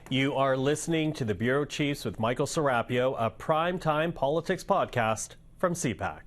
You are listening to the Bureau Chiefs with Michael Serapio, a primetime politics podcast from CPAC.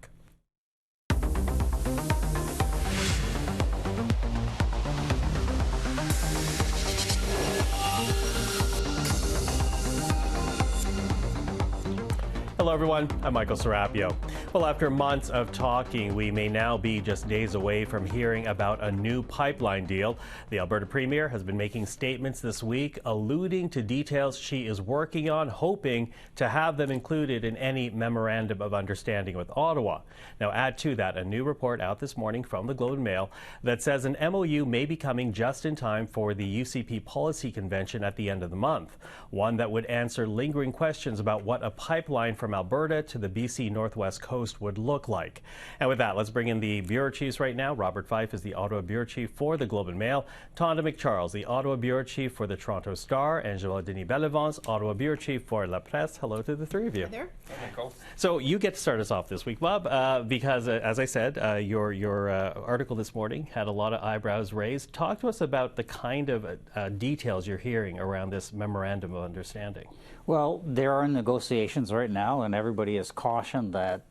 Hello everyone, I'm Michael Serapio. Well, after months of talking, we may now be just days away from hearing about a new pipeline deal. The Alberta Premier has been making statements this week alluding to details she is working on, hoping to have them included in any memorandum of understanding with Ottawa. Now add to that a new report out this morning from the Globe and Mail that says an MOU may be coming just in time for the UCP Policy Convention at the end of the month, one that would answer lingering questions about what a pipeline from Alberta to the BC Northwest Coast would look like. And with that, let's bring in the Bureau Chiefs right now. Robert Fife is the Ottawa Bureau Chief for the Globe and Mail. Tonda MacCharles, the Ottawa Bureau Chief for the Toronto Star. And Joël-Denis Bellavance, Ottawa Bureau Chief for La Presse. Hello to the three of you. Hi there. Hi, Michael. So you get to start us off this week, Bob, because as I said, your article this morning had a lot of eyebrows raised. Talk to us about the kind of details you're hearing around this memorandum of understanding. Well, there are negotiations right now, and everybody is cautioned that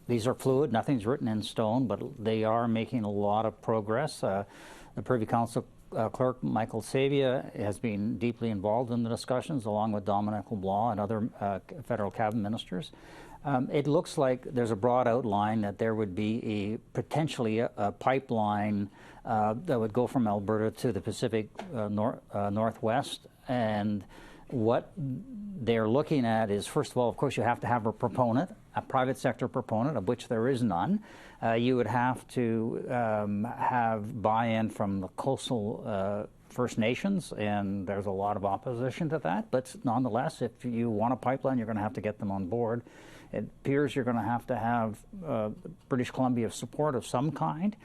these are fluid. Nothing's written in stone, but they are making a lot of progress. The Privy Council clerk, Michael Serapio, has been deeply involved in the discussions, along with Dominic LeBlanc and other federal cabinet ministers. It looks like there's a broad outline that there would be potentially a pipeline that would go from Alberta to the Pacific Northwest. And what they're looking at is, first of all, of course, you have to have a proponent, a private sector proponent, of which there is none. You would have to have buy-in from the coastal First Nations, and there's a lot of opposition to that. But nonetheless, if you want a pipeline, you're going to have to get them on board. It appears you're going to have British Columbia support of some kind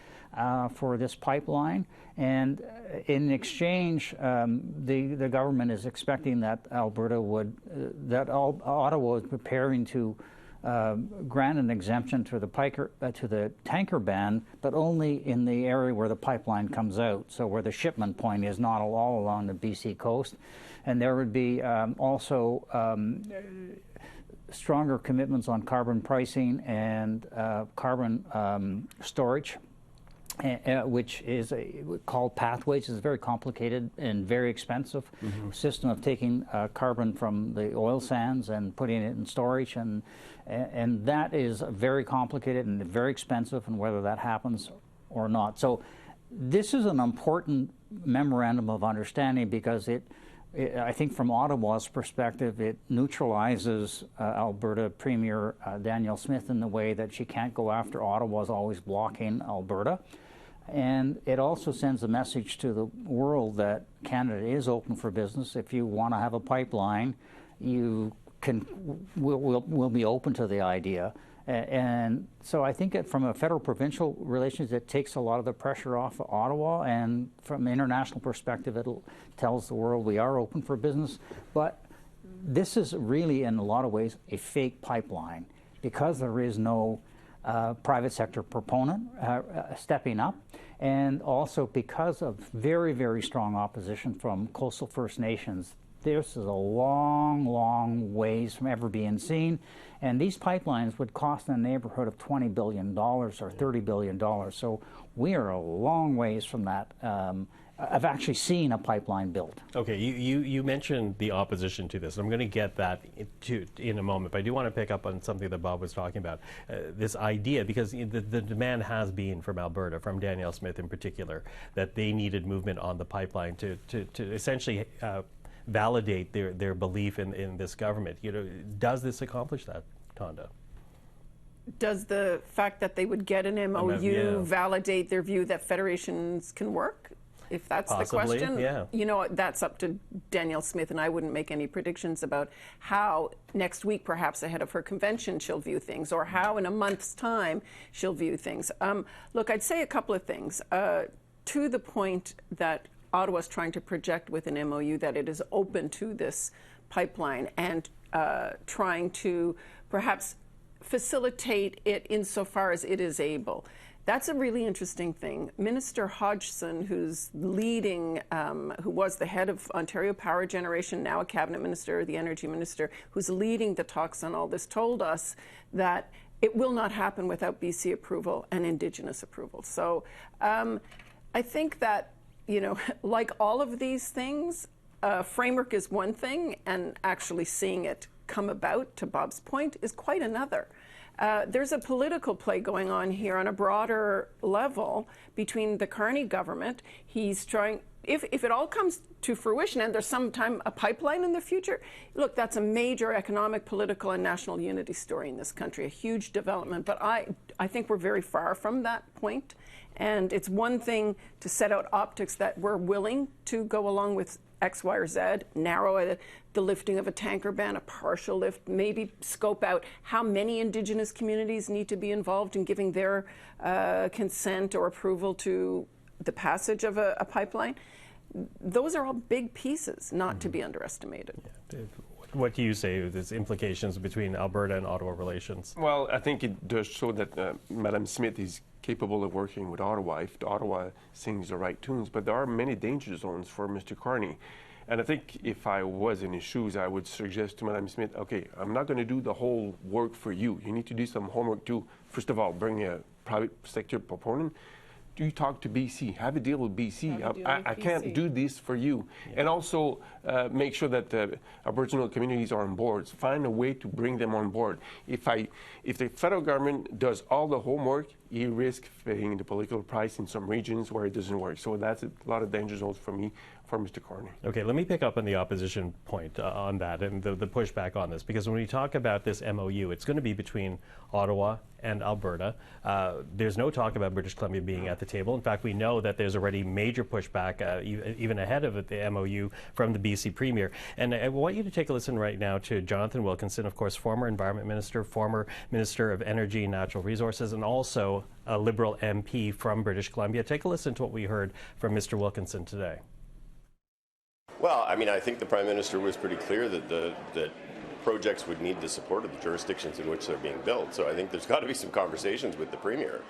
for this pipeline. And in exchange, the government is expecting that Alberta would, Ottawa is preparing to grant an exemption to the tanker ban, but only in the area where the pipeline comes out, so where the shipment point is, not all along the BC coast. And there would be also stronger commitments on carbon pricing and carbon storage, which is called pathways. It's a very complicated and very expensive system of taking carbon from the oil sands and putting it in storage, and that is very complicated and very expensive, and whether that happens or not. So this is an important memorandum of understanding because I think from Ottawa's perspective, it neutralizes Alberta Premier Danielle Smith in the way that she can't go after Ottawa's always blocking Alberta. And it also sends a message to the world that Canada is open for business. If you want to have a pipeline, we'll be open to the idea. And so I think from a federal-provincial relations, it takes a lot of the pressure off of Ottawa, and from an international perspective, it tells the world we are open for business. But this is really, in a lot of ways, a fake pipeline because there is no private sector proponent stepping up, and also because of very, very strong opposition from coastal First Nations. This is a long, long ways from ever being seen, and these pipelines would cost in the neighborhood of $20 billion or $30 billion. So we are a long ways from that. I've actually seen a pipeline built. Okay, you mentioned the opposition to this. I'm going to get that in a moment, but I do want to pick up on something that Bob was talking about. This idea, because the demand has been from Alberta, from Danielle Smith in particular, that they needed movement on the pipeline to essentially validate their belief in this government. Does this accomplish that, Tonda? Does the fact that they would get an MOU validate their view that federations can work? If that's Possibly, the question, yeah. That's up to Danielle Smith, and I wouldn't make any predictions about how next week, perhaps ahead of her convention, she'll view things, or how in a month's time she'll view things. Look, I'd say a couple of things. To the point that Ottawa's trying to project with an MOU that it is open to this pipeline and trying to perhaps facilitate it insofar as it is able. That's a really interesting thing. Minister Hodgson, who's leading, who was the head of Ontario Power Generation, now a cabinet minister, the energy minister, who's leading the talks on all this, told us that it will not happen without BC approval and Indigenous approval. So I think that, you know, like all of these things, framework is one thing, and actually seeing it come about, to Bob's point, is quite another. There's a political play going on here on a broader level between the Carney government. He's trying, if it all comes to fruition and there's sometime a pipeline in the future, look, that's a major economic, political, and national unity story in this country, a huge development. But I think we're very far from that point. And it's one thing to set out optics that we're willing to go along with X, Y, or Z, narrow the lifting of a tanker ban, a partial lift, maybe scope out how many Indigenous communities need to be involved in giving their consent or approval to the passage of a pipeline. Those are all big pieces, not to be underestimated. Yeah. What do you say there's implications between Alberta and Ottawa relations? Well, I think it does show that Madam Smith is capable of working with Ottawa if Ottawa sings the right tunes, but there are many danger zones for Mr. Carney. And I think if I was in his shoes, I would suggest to Madam Smith, okay, I'm not going to do the whole work for you. You need to do some homework too. First of all, bring a private sector proponent. You talk to BC, have a deal with BC. I can't do this for you. Yeah. And also make sure that the Aboriginal communities are on board. Find a way to bring them on board. If the federal government does all the homework, you risk paying the political price in some regions where it doesn't work. So that's a lot of danger zones for me, for Mr. Carney. Okay, let me pick up on the opposition point on that and the pushback on this, because when we talk about this MOU, it's going to be between Ottawa and Alberta. There's no talk about British Columbia being at the table. In fact, we know that there's already major pushback, even ahead of the MOU, from the BC Premier. And I want you to take a listen right now to Jonathan Wilkinson, of course, former Environment Minister, former Minister of Energy and Natural Resources, and also a Liberal MP from British Columbia. Take a listen to what we heard from Mr. Wilkinson today. Well, I mean, I think the Prime Minister was pretty clear that projects would need the support of the jurisdictions in which they're being built. So I think there's got to be some conversations with the Premier.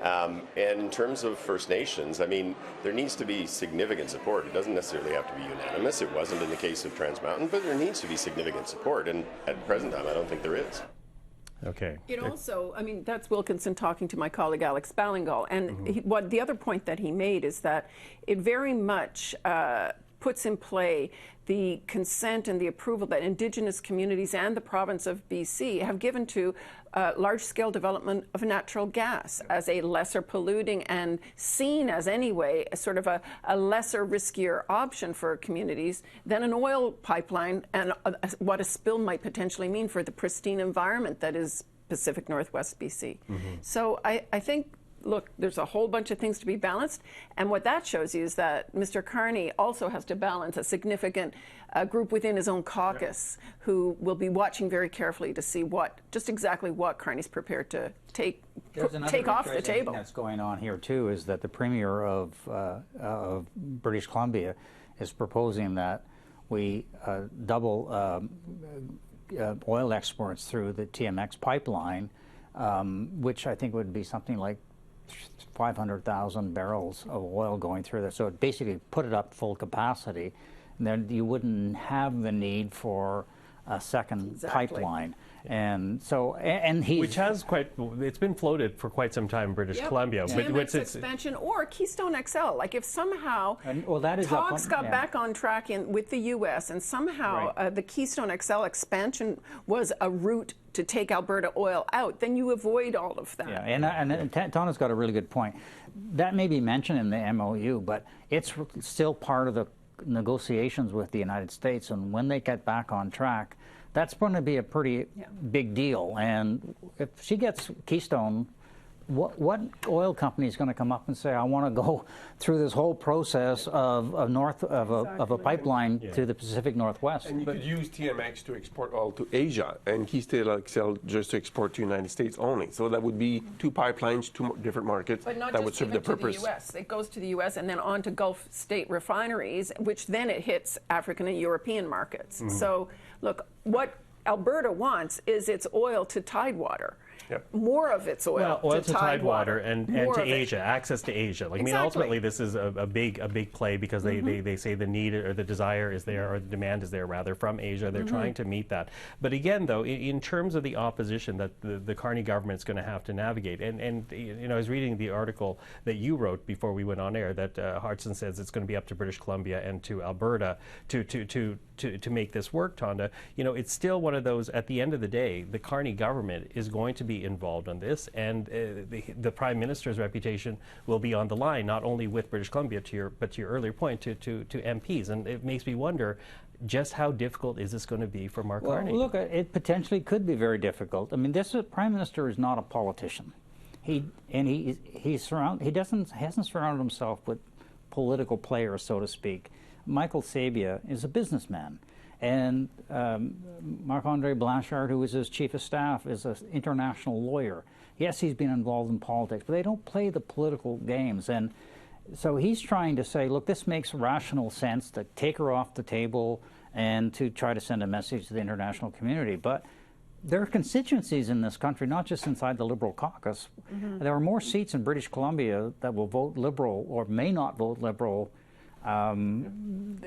And in terms of First Nations, I mean, there needs to be significant support. It doesn't necessarily have to be unanimous. It wasn't in the case of Trans Mountain, but there needs to be significant support. And at the present time, I don't think there is. Okay. It also, I mean, that's Wilkinson talking to my colleague Alex Ballingall. And what the other point that he made is that it very much puts in play the consent and the approval that Indigenous communities and the province of BC have given to large-scale development of natural gas as a lesser polluting and seen as, anyway, a sort of a lesser riskier option for communities than an oil pipeline and what a spill might potentially mean for the pristine environment that is Pacific Northwest BC. So I think, look, there's a whole bunch of things to be balanced, and what that shows you is that Mr. Carney also has to balance a significant group within his own caucus who will be watching very carefully to see just exactly what Carney's prepared to take off the table. That's going on here too is that the Premier of British Columbia is proposing that we double oil exports through the TMX pipeline, which I think would be something like 500,000 barrels of oil going through there. So it basically put it up full capacity, and then you wouldn't have the need for a second pipeline. And so, which has it's been floated for quite some time in British Columbia. TMX expansion or Keystone XL. Like if somehow talks got back on track with the U.S. and somehow the Keystone XL expansion was a route to take Alberta oil out, then you avoid all of that. Yeah, and Tonda's got a really good point. That may be mentioned in the MOU, but it's still part of the negotiations with the United States, and when they get back on track, that's going to be a pretty big deal. And if she gets Keystone, what oil company is going to come up and say, I want to go through this whole process of a pipeline to the Pacific Northwest? And you could use TMX to export oil to Asia, and Keystone XL just to export to the United States only. So that would be two pipelines, two different markets that would serve the purpose. To the US. It goes to the U.S. and then on to Gulf state refineries, which then it hits African and European markets. So, look, what Alberta wants is its oil to Tidewater. more of its oil, well, oil to to tidewater and to Asia, access to Asia. Like, I mean, ultimately, this is a big play because they say the need or the desire is there, or the demand is there, rather, from Asia. They're trying to meet that. But again, though, in terms of the opposition that the Carney government's going to have to navigate, and you know, I was reading the article that you wrote before we went on air that Hartson says it's going to be up to British Columbia and to Alberta to make this work, Tonda. You know, it's still one of those, at the end of the day, the Carney government is going to be involved on this, and the Prime Minister's reputation will be on the line, not only with British Columbia, but to your earlier point, to MPs. And it makes me wonder just how difficult is this going to be for Mark Carney? Look, it potentially could be very difficult. I mean, Prime Minister is not a politician. He hasn't surrounded himself with political players, so to speak. Michael Serapio is a businessman, and Marc-André Blanchard, who is his chief of staff, is an international lawyer. Yes, he's been involved in politics, but they don't play the political games. And so he's trying to say, look, this makes rational sense to take her off the table and to try to send a message to the international community. But there are constituencies in this country, not just inside the Liberal caucus. There are more seats in British Columbia that will vote Liberal or may not vote Liberal. And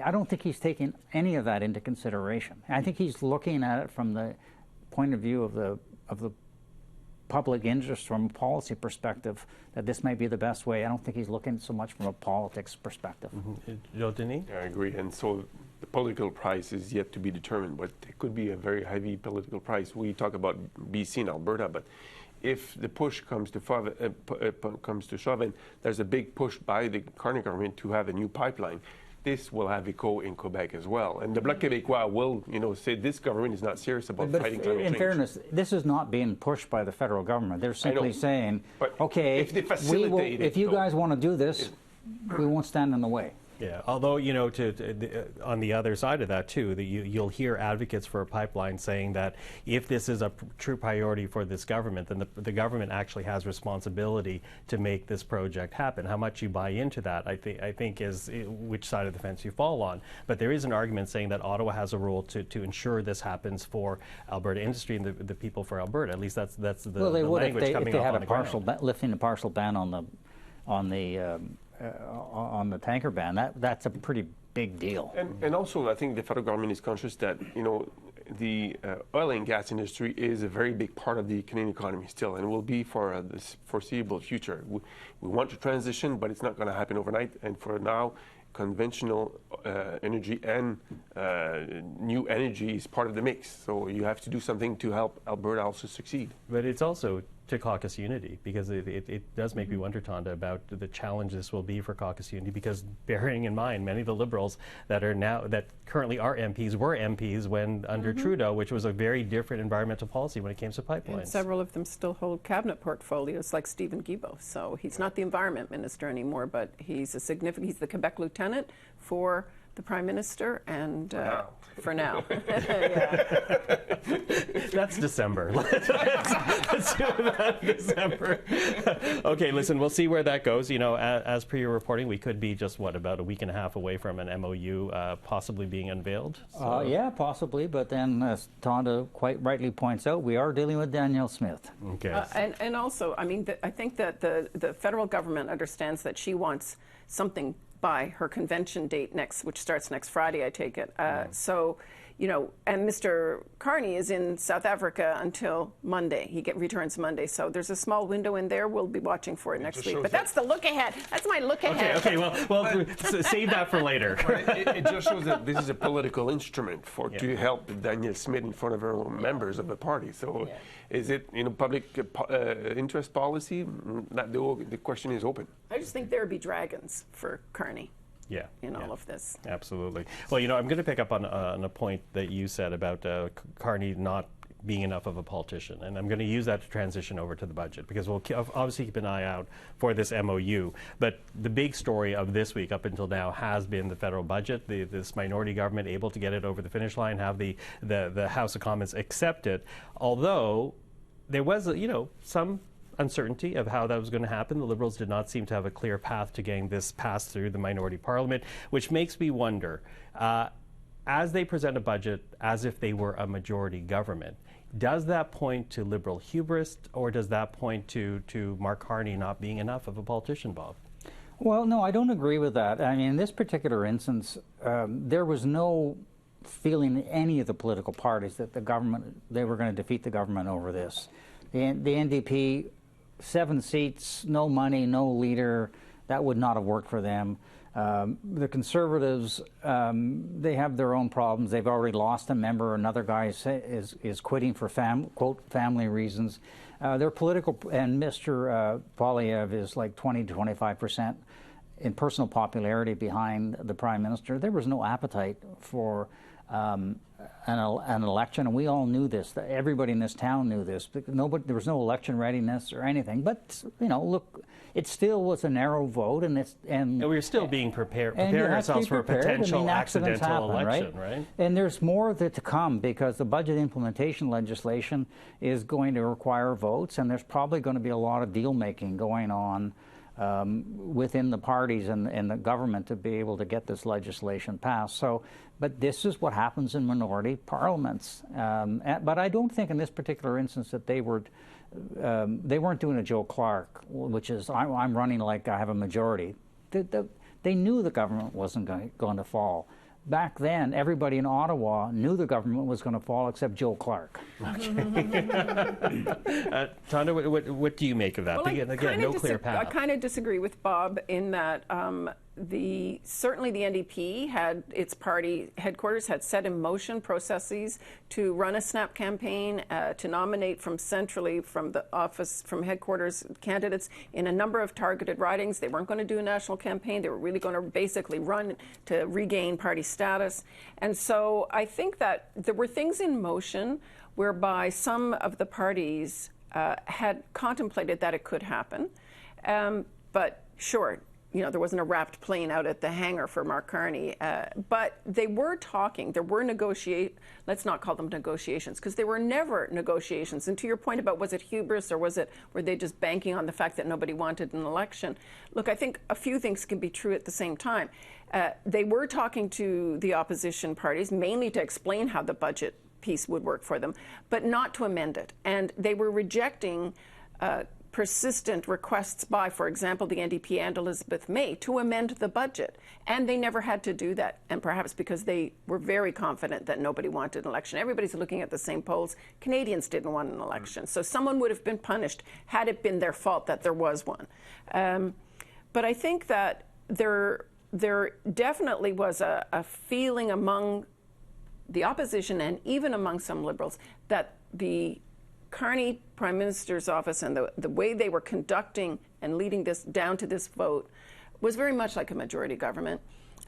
I don't think he's taking any of that into consideration. I think he's looking at it from the point of view of the public interest, from a policy perspective, that this might be the best way. I don't think he's looking so much from a politics perspective. Joël-Denis? I agree. And so the political price is yet to be determined, but it could be a very heavy political price. We talk about BC and Alberta, but if the push comes to shove, and there's a big push by the Carney government to have a new pipeline, this will have echo in Quebec as well. And the Bloc Québécois will, say this government is not serious about fighting climate change. In fairness, this is not being pushed by the federal government. They're simply saying, okay, if you guys want to do this, we won't stand in the way. Yeah, although, on the other side of that, too, you'll hear advocates for a pipeline saying that if this is a true priority for this government, then the government actually has responsibility to make this project happen. How much you buy into that, I think is which side of the fence you fall on. But there is an argument saying that Ottawa has a role to ensure this happens for Alberta industry and the people for Alberta. At least that's the language coming up on the ground. Lifting the partial ban on the tanker ban, that's a pretty big deal. And also, I think the federal government is conscious that, the oil and gas industry is a very big part of the Canadian economy still, and will be for this foreseeable future. We want to transition, but it's not going to happen overnight. And for now, conventional energy and new energy is part of the mix. So you have to do something to help Alberta also succeed. But it's also to caucus unity, because it does make me wonder, Tonda, about the challenge this will be for caucus unity, because bearing in mind many of the Liberals that currently are MPs were MPs when under Trudeau, which was a very different environmental policy when it came to pipelines. And several of them still hold cabinet portfolios, like Stephen Guilbeault. So he's not the environment minister anymore, but he's he's the Quebec lieutenant for the Prime Minister, and for now. That's December. Let's do that in December. Okay, listen, we'll see where that goes. As per your reporting, we could be just, about a week and a half away from an MOU possibly being unveiled? So. Yeah, possibly, but then, as Tonda quite rightly points out, we are dealing with Danielle Smith. Okay. And also, I think that the federal government understands that she wants something by her convention date which starts next Friday, I take it. So, and Mr. Carney is in South Africa until Monday. He returns Monday. So there's a small window in there. We'll be watching for it next week. But that's the look ahead. That's my look ahead. Okay. Well, save that for later. It just shows that this is a political instrument to help Danielle Smith in front of her own members of the party. So is it, public interest policy? The question is open. I just think there would be dragons for Carney. All of this. Absolutely. Well, I'm going to pick up on a point that you said about Carney not being enough of a politician, and I'm going to use that to transition over to the budget, because we'll obviously keep an eye out for this MOU. But the big story of this week up until now has been the federal budget, this minority government able to get it over the finish line, have the House of Commons accept it, although there was some uncertainty of how that was going to happen. The Liberals did not seem to have a clear path to getting this passed through the minority parliament, which makes me wonder, as they present a budget as if they were a majority government, Does that point to Liberal hubris, or does that point to Mark Carney not being enough of a politician, Bob? Well, no, I don't agree with that. I mean, in this particular instance, there was no feeling in any of the political parties that they were going to defeat the government over this. The NDP, 7 seats, no money, no leader, that would not have worked for them. The Conservatives, they have their own problems. They've already lost a member. Another guy is quitting for quote, family reasons. Their political, and Mr. Poilievre is like 20 to 25% in personal popularity behind the Prime Minister. There was no appetite for an election, and we all knew this. Everybody in this town knew this. There was no election readiness or anything. But look, it still was a narrow vote, and we were still being preparing ourselves for a potential accidental election, right? And there's more of it to come, because the budget implementation legislation is going to require votes, and there's probably going to be a lot of deal making going on within the parties and the government to be able to get this legislation passed. But this is what happens in minority parliaments. But I don't think in this particular instance that they weren't doing a Joe Clark, which is I'm running like I have a majority. They knew the government wasn't going to fall. Back then, everybody in Ottawa knew the government was going to fall except Joe Clark. Okay. Tonda, what do you make of that? Well, Again, no clear path. I kind of disagree with Bob in that certainly the NDP had its party headquarters had set in motion processes to run a SNAP campaign, to nominate centrally from the office, from headquarters, candidates in a number of targeted ridings. They weren't going to do a national campaign. They were really going to basically run to regain party status. And so I think that there were things in motion whereby some of the parties had contemplated that it could happen. But sure, there wasn't a wrapped plane out at the hangar for Mark Carney, but they were talking. There were let's not call them negotiations, because they were never negotiations. And to your point about was it hubris or were they just banking on the fact that nobody wanted an election? Look, I think a few things can be true at the same time. They were talking to the opposition parties, mainly to explain how the budget piece would work for them, but not to amend it. And they were rejecting persistent requests by, for example, the NDP and Elizabeth May to amend the budget. And they never had to do that. And perhaps because they were very confident that nobody wanted an election. Everybody's looking at the same polls. Canadians didn't want an election. So someone would have been punished had it been their fault that there was one. But I think that there definitely was a feeling among the opposition and even among some Liberals that the Carney Prime Minister's office and the way they were conducting and leading this down to this vote was very much like a majority government,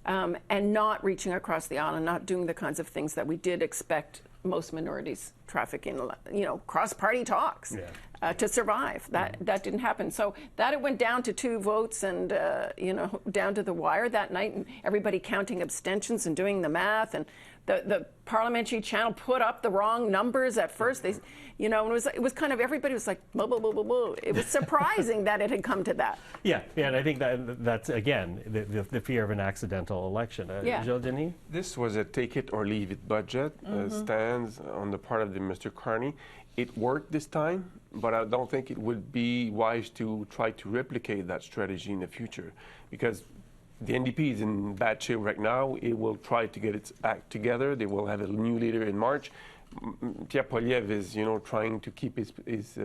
and not reaching across the aisle and not doing the kinds of things that we did expect most minorities trafficking, cross-party talks to survive. That didn't happen. So that it went down to 2 votes and, down to the wire that night, and everybody counting abstentions and doing the math, and the parliamentary channel put up the wrong numbers at first. They, and it was kind of, everybody was like, blah, blah, blah, blah, blah. It was surprising that it had come to that. Yeah, and I think that's again, the fear of an accidental election. Joël-Denis? This was a take it or leave it budget, stands on the part of Mr. Carney. It worked this time, but I don't think it would be wise to try to replicate that strategy in the future, because the NDP is in bad shape right now. It will try to get its act together. They will have a new leader in March. Pierre Poilievre is, trying to keep his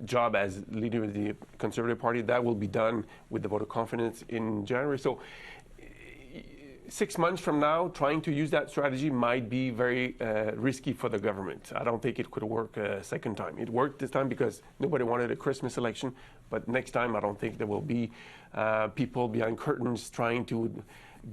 job as leader of the Conservative Party. That will be done with the vote of confidence in January. So 6 months from now, trying to use that strategy might be very risky for the government. I don't think it could work a second time. It worked this time because nobody wanted a Christmas election, but next time I don't think there will be people behind curtains trying to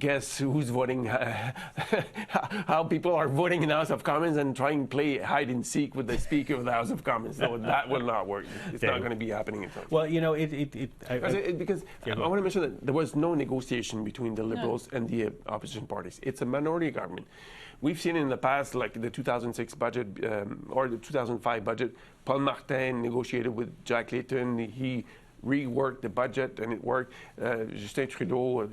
guess who's voting, how people are voting in the House of Commons and trying to play hide and seek with the Speaker of the House of Commons. So that will not work. It's not going to be happening in time. Well, because I want to mention that there was no negotiation between the Liberals and the opposition parties. It's a minority government. We've seen in the past, like the 2006 budget or the 2005 budget, Paul Martin negotiated with Jack Layton. He reworked the budget and it worked. Justin Trudeau,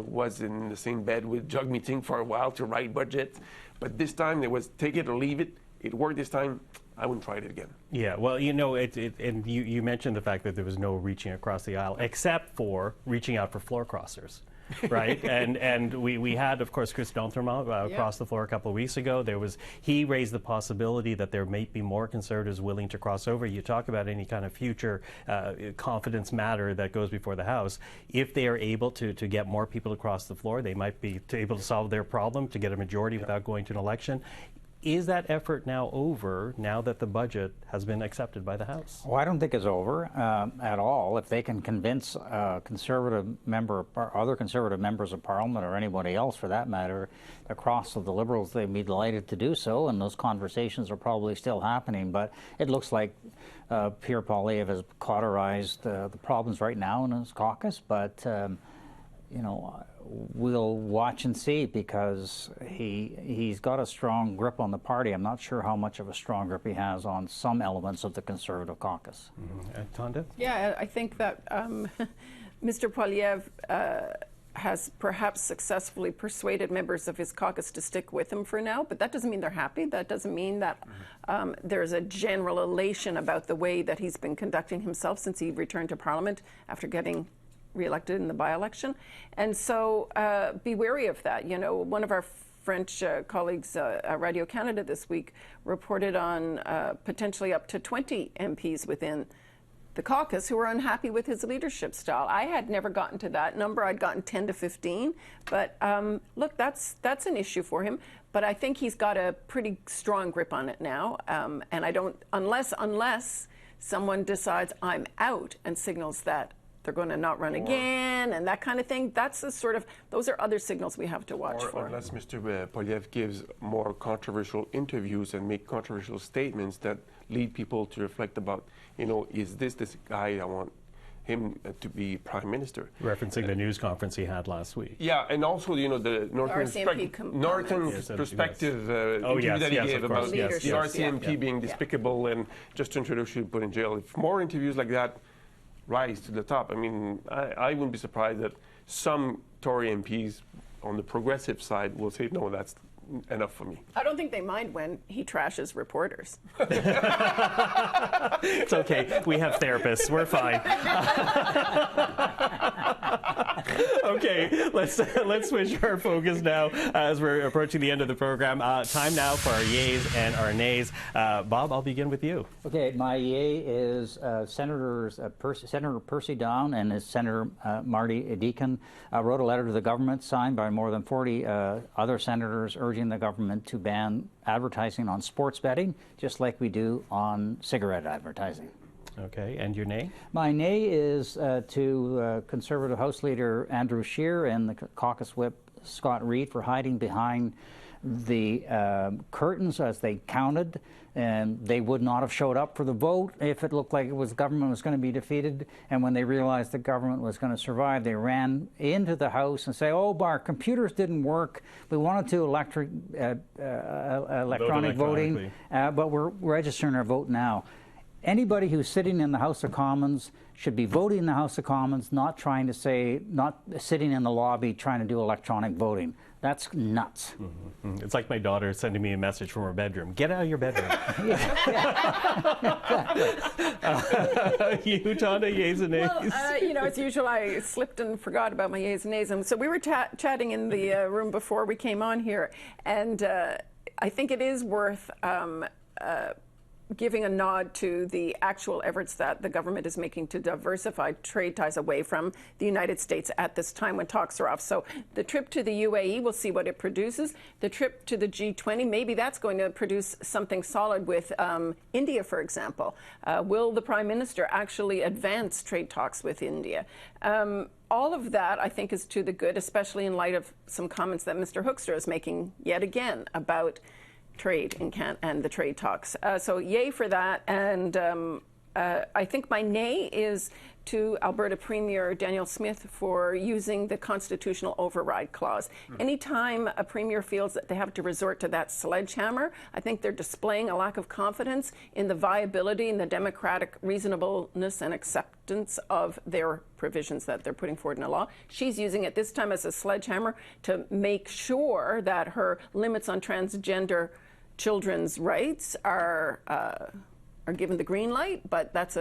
was in the same bed with Jagmeet Singh for a while to write budgets. But this time there was take it or leave it. it worked this time, I wouldn't try it again. Yeah, well, and you mentioned the fact that there was no reaching across the aisle, except for reaching out for floor crossers. Right, and we had, of course, Chris Dontermont across the floor a couple of weeks ago. He raised the possibility that there may be more Conservatives willing to cross over. You talk about any kind of future confidence matter that goes before the House. If they are able to get more people across the floor, they might be able to solve their problem, to get a majority without going to an election. Is that effort now over, now that the budget has been accepted by the House? Well, I don't think it's over at all. If they can convince a Conservative member or other Conservative members of Parliament, or anybody else for that matter, across to the Liberals, they'd be delighted to do so, and those conversations are probably still happening. But it looks like Pierre Poilievre has cauterized the problems right now in his caucus, but we'll watch and see, because he's got a strong grip on the party. I'm not sure how much of a strong grip he has on some elements of the Conservative caucus. Tonda? Yeah, I think that Mr. Poilievre has perhaps successfully persuaded members of his caucus to stick with him for now, but that doesn't mean they're happy. That doesn't mean that there's a general elation about the way that he's been conducting himself since he returned to Parliament after getting re-elected in the by-election. And so be wary of that. One of our French colleagues at Radio Canada this week reported on potentially up to 20 MPs within the caucus who were unhappy with his leadership style. I had never gotten to that number. I'd gotten 10 to 15. But look, that's an issue for him. But I think he's got a pretty strong grip on it now. And I don't, unless someone decides I'm out and signals that they're going to not run again and that kind of thing. That's those are other signals we have to watch for. Unless Mr. Poilievre gives more controversial interviews and make controversial statements that lead people to reflect about, is this guy I want him to be Prime Minister? Referencing the news conference he had last week. Yeah, and also, the Northern perspective interview that he gave about the RCMP being despicable and just to introduce you, put in jail. If more interviews like that rise to the top. I mean, I wouldn't be surprised that some Tory MPs on the progressive side will say, no, that's enough for me. I don't think they mind when he trashes reporters. It's okay. We have therapists. We're fine. Okay, let's switch our focus now as we're approaching the end of the program. Time now for our yays and our nays. Bob, I'll begin with you. Okay, my yay is Senator Percy Down and his Senator Marty Deakin wrote a letter to the government signed by more than 40 other senators urging the government to ban advertising on sports betting, just like we do on cigarette advertising. Okay, and your nay? My nay is to Conservative House Leader Andrew Scheer and the caucus whip Scott Reid for hiding behind the curtains as they counted, and they would not have showed up for the vote if it looked like government was going to be defeated. And when they realized the government was going to survive, they ran into the House and say, "Oh, our computers didn't work. We wanted to electronic voting, but we're registering our vote now." Anybody who's sitting in the House of Commons should be voting in the House of Commons, not sitting in the lobby trying to do electronic voting. That's nuts. Mm-hmm. It's like my daughter sending me a message from her bedroom. Get out of your bedroom. You, Tonda, yays and nays? Well, as usual, I slipped and forgot about my yays and nays. And so we were chatting in the room before we came on here, and I think it is worth giving a nod to the actual efforts that the government is making to diversify trade ties away from the United States at this time when talks are off. So the trip to the UAE, we'll see what it produces. The trip to the G20, maybe that's going to produce something solid with India, for example. Will the Prime Minister actually advance trade talks with India? All of that, I think, is to the good, especially in light of some comments that Mr. Hoekstra is making yet again about trade in and the trade talks. So yay for that. And I think my nay is to Alberta Premier Daniel Smith for using the constitutional override clause. Anytime a premier feels that they have to resort to that sledgehammer, I think they're displaying a lack of confidence in the viability and the democratic reasonableness and acceptance of their provisions that they're putting forward in the law. She's using it this time as a sledgehammer to make sure that her limits on transgender children's rights are given the green light, but that's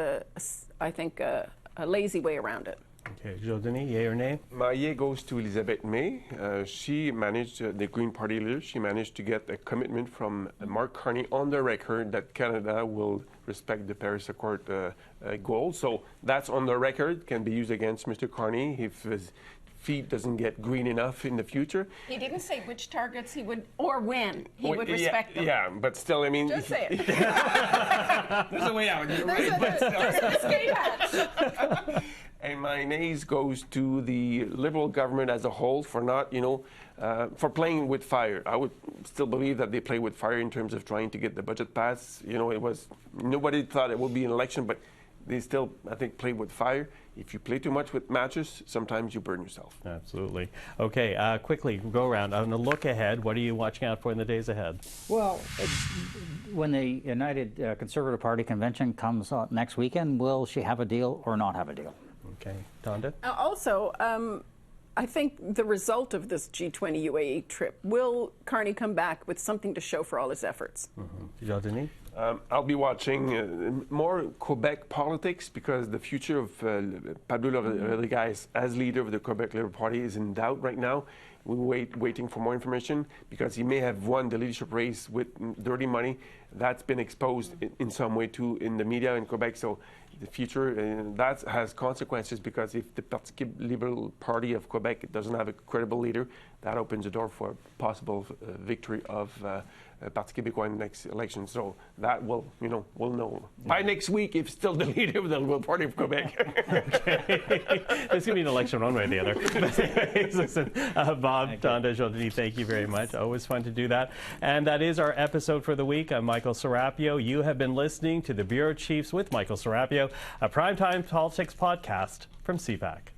I think a lazy way around it. Okay, Joël-Denis, yay or nay? My yay goes to Elizabeth May. She managed, the Green Party leader, she managed to get a commitment from Mark Carney on the record that Canada will respect the Paris Accord goals. So that's on the record, can be used against Mr. Carney if his feet doesn't get green enough in the future. He didn't say which targets he would, or when he would respect them. Yeah, but still, I mean... Just say it. There's a way out, you're right. But still. There's an escape hatch. And my nays goes to the Liberal government as a whole for not, for playing with fire. I would still believe that they play with fire in terms of trying to get the budget passed. Nobody thought it would be an election, but they still, I think, play with fire. If you play too much with matches, sometimes you burn yourself. Absolutely. Okay, quickly, go around. On the look ahead, what are you watching out for in the days ahead? Well, when the United Conservative Party convention comes next weekend, will she have a deal or not have a deal? Okay, Tonda? Also, I think the result of this G20 UAE trip, will Carney come back with something to show for all his efforts? Joël-Denis? I'll be watching more Quebec politics because the future of Pablo Rodriguez as leader of the Quebec Liberal Party is in doubt right now. We're waiting for more information because he may have won the leadership race with dirty money. That's been exposed in some way too in the media in Quebec. So the future, that has consequences because if the Parti Liberal Party of Quebec doesn't have a credible leader, that opens the door for a possible victory of Parti Québécois in the next election. So that will, we'll know by next week if still the leader of the Liberal Party of Quebec. Okay. There's going to be an election one way or the other. But anyways, listen, Bob, Tonda, Joël-Denis, thank you very much. Always fun to do that. And that is our episode for the week. I'm Michael Serapio. You have been listening to the Bureau Chiefs with Michael Serapio, a primetime politics podcast from CPAC.